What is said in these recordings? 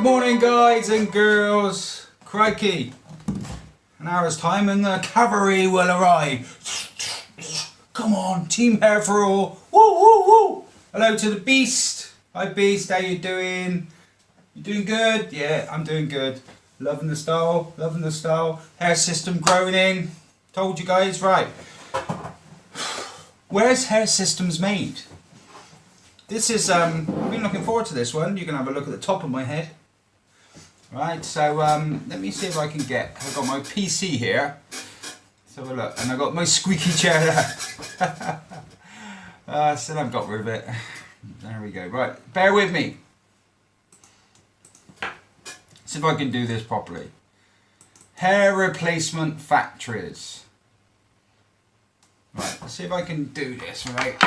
Good morning, guys and girls. Crikey. An hour's time and the cavalry will arrive. Come on, team hair for all. Woo, woo, woo. Hello to the beast. Hi beast, how you doing? You doing good? Yeah, I'm doing good. Loving the style, loving the style. Hair system growing in. Told you guys, right. Where's Hair Systems made? This is, I've been looking forward to this one. You can have a look at the top of my head. Right, so let me see if I can get, I've got my PC here. Let's have a look. And I've got my squeaky chair there. Still haven't got rid of it. There we go. Right, bear with me. See if I can do this properly. Hair replacement factories. Right, let's see if I can do this, right?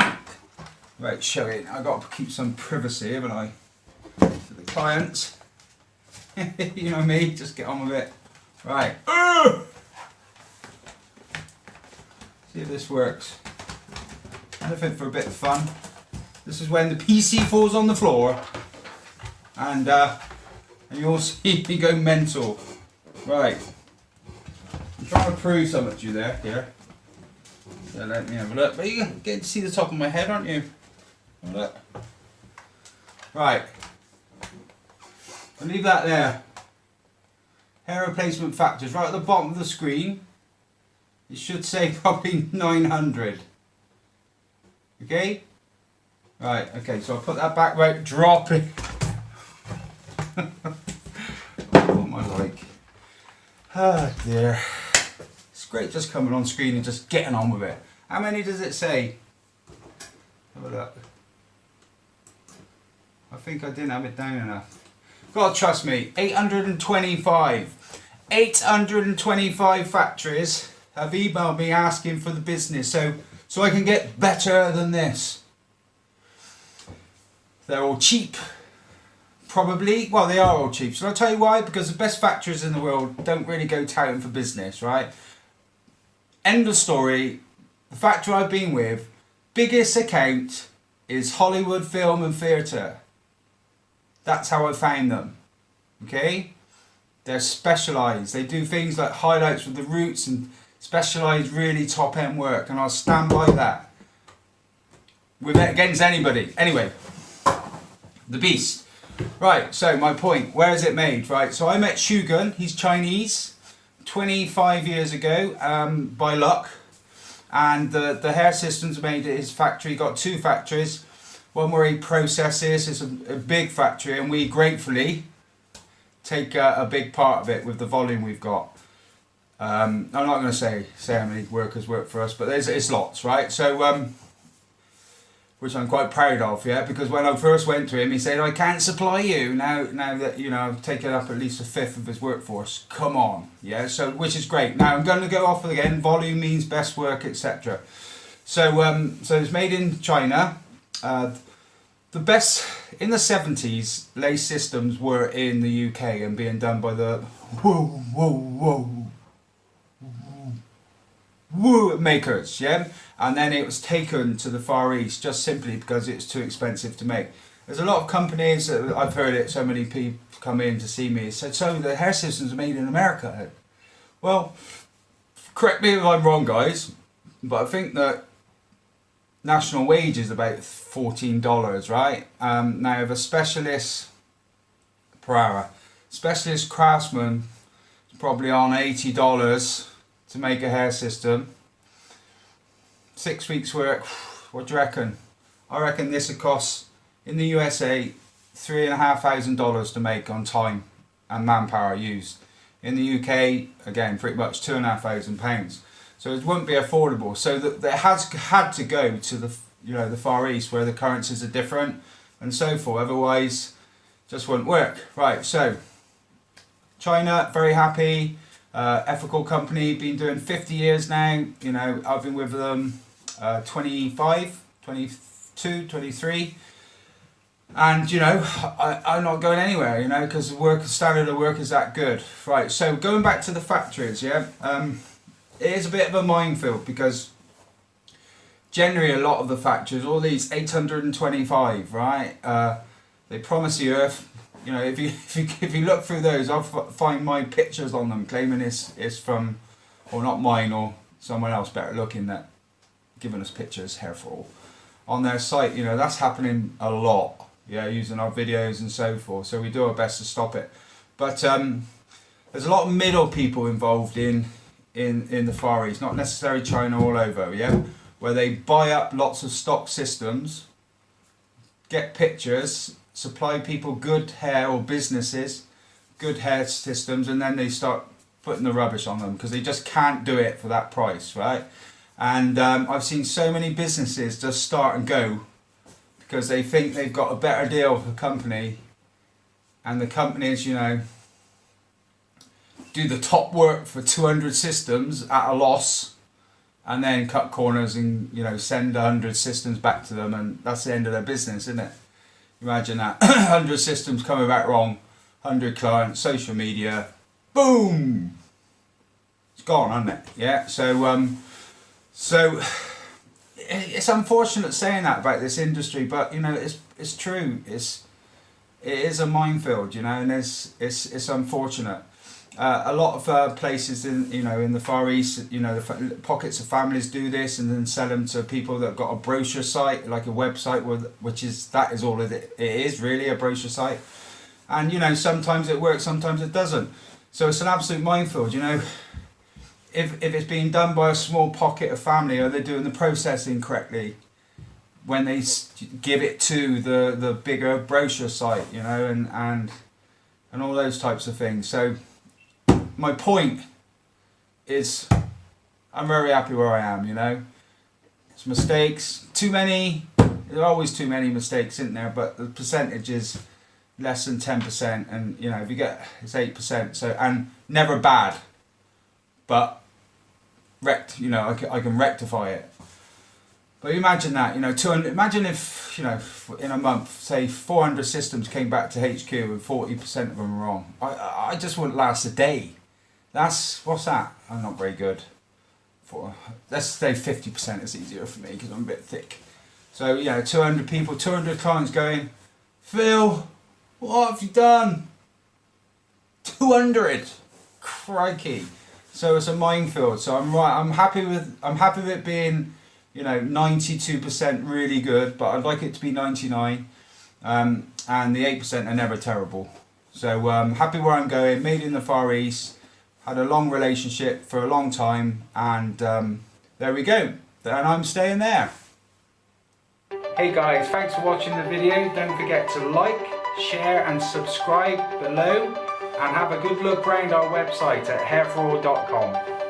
Right, show it. I've got to keep some privacy, haven't I? To the clients. You know me, just get on with it. Right. See if this works. Anything for a bit of fun. This is when the PC falls on the floor. And you'll see me go mental. Right. I'm trying to prove something to you there, here. So let me have a look. But you get to see the top of my head, aren't you? Have a look. Right. I'll leave that there. Hair replacement factors right at the bottom of the screen. It should say probably 900. Okay? Right, okay, so I'll put that back right, drop it. What am I like? Oh dear. It's great just coming on screen and just getting on with it. How many does it say? Have a look. I think I didn't have it down enough. God, trust me, 825. 825 factories have emailed me asking for the business so I can get better than this. They're all cheap. Probably. Well, they are all cheap. Shall I tell you why? Because the best factories in the world don't really go touting for business, right? End of story. The factory I've been with, biggest account is Hollywood Film and Theatre. That's how I found them. Okay? They're specialised. They do things like highlights with the roots and specialised really top end work, and I'll stand by that. With it against anybody. Anyway, the beast. Right, so my point, where is it made? Right, so I met Shugun, he's Chinese, 25 years ago, by luck. And the Hair Systems made at his factory, got two factories. One where he processes, it's a big factory, and we gratefully take a big part of it with the volume we've got. I'm not going to say how many workers work for us, but it's lots, right? So, which I'm quite proud of, yeah, because when I first went to him, he said, I can't supply you now that, you know, I've taken up at least a fifth of his workforce. Come on, yeah, so, which is great. Now, I'm going to go off again, volume means best work, etc. So, so it's made in China. The best, in the 70s, Lace Systems were in the UK and being done by the makers, yeah? And then it was taken to the Far East just simply because it's too expensive to make. There's a lot of companies, I've heard it, so many people come in to see me, said, so the Hair Systems are made in America. Well, correct me if I'm wrong, guys, but I think that national wage is about $14, right? Now, if a specialist per hour, specialist craftsman is probably on $80 to make a hair system. 6 weeks work, what do you reckon? I reckon this would cost, in the USA, $3,500 to make on time and manpower used. In the UK, again, pretty much £2,500. So it wouldn't be affordable. So that has had to go to the, you know, the Far East where the currencies are different and so forth. Otherwise, just wouldn't work. Right. So China, very happy, ethical company, been doing 50 years now. You know, I've been with them 25, 22, 23. And you know, I'm not going anywhere. You know, because the standard of work is that good. Right. So going back to the factories, yeah. It is a bit of a minefield because generally a lot of the factories, all these 825, right, they promise the earth, you know, if you look through those, I'll find my pictures on them claiming it's from, or not mine, or someone else better looking that giving us pictures, hair for all, on their site. You know, that's happening a lot. Yeah, using our videos and so forth. So we do our best to stop it. But there's a lot of middle people involved in the Far East, not necessarily China, all over. Yeah, where they buy up lots of stock systems, get pictures, supply people good hair, or businesses good hair systems, and then they start putting the rubbish on them because they just can't do it for that price, right? And I've seen so many businesses just start and go because they think they've got a better deal with the company, and the companies, you know, do the top work for 200 systems at a loss, and then cut corners and, you know, send 100 systems back to them, and that's the end of their business, isn't it? Imagine that. 100 systems coming back wrong, 100 clients, social media, boom, it's gone, hasn't it? Yeah. So it's unfortunate saying that about this industry, but you know, it's true. It is a minefield, you know, and it's unfortunate. A lot of places in the Far East, you know, the pockets of families do this and then sell them to people that have got a brochure site, like a website, which is all it is, really, a brochure site. And you know, sometimes it works, sometimes it doesn't. So it's an absolute minefield, you know. If it's being done by a small pocket of family, are they doing the processing correctly when they give it to the bigger brochure site, you know, and all those types of things. So my point is, I'm very happy where I am, you know. It's mistakes, too many, there are always too many mistakes, isn't there? But the percentage is less than 10%, and you know, if you get, it's 8%, so, and never bad, but you know, I can rectify it. But imagine that, you know, 200, imagine if, you know, in a month, say 400 systems came back to HQ and 40% of them were wrong. I just wouldn't last a day. What's that? I'm not very good. Let's say 50% is easier for me because I'm a bit thick. So, you know, 200 people, 200 clients going, Phil, what have you done? 200! Crikey. So it's a minefield. So I'm happy with it being, you know, 92% really good, but I'd like it to be 99. And the 8% are never terrible. So happy where I'm going, made in the Far East, had a long relationship for a long time, and there we go. And I'm staying there. Hey guys, thanks for watching the video. Don't forget to like, share and subscribe below, and have a good look around our website at hairforall.com.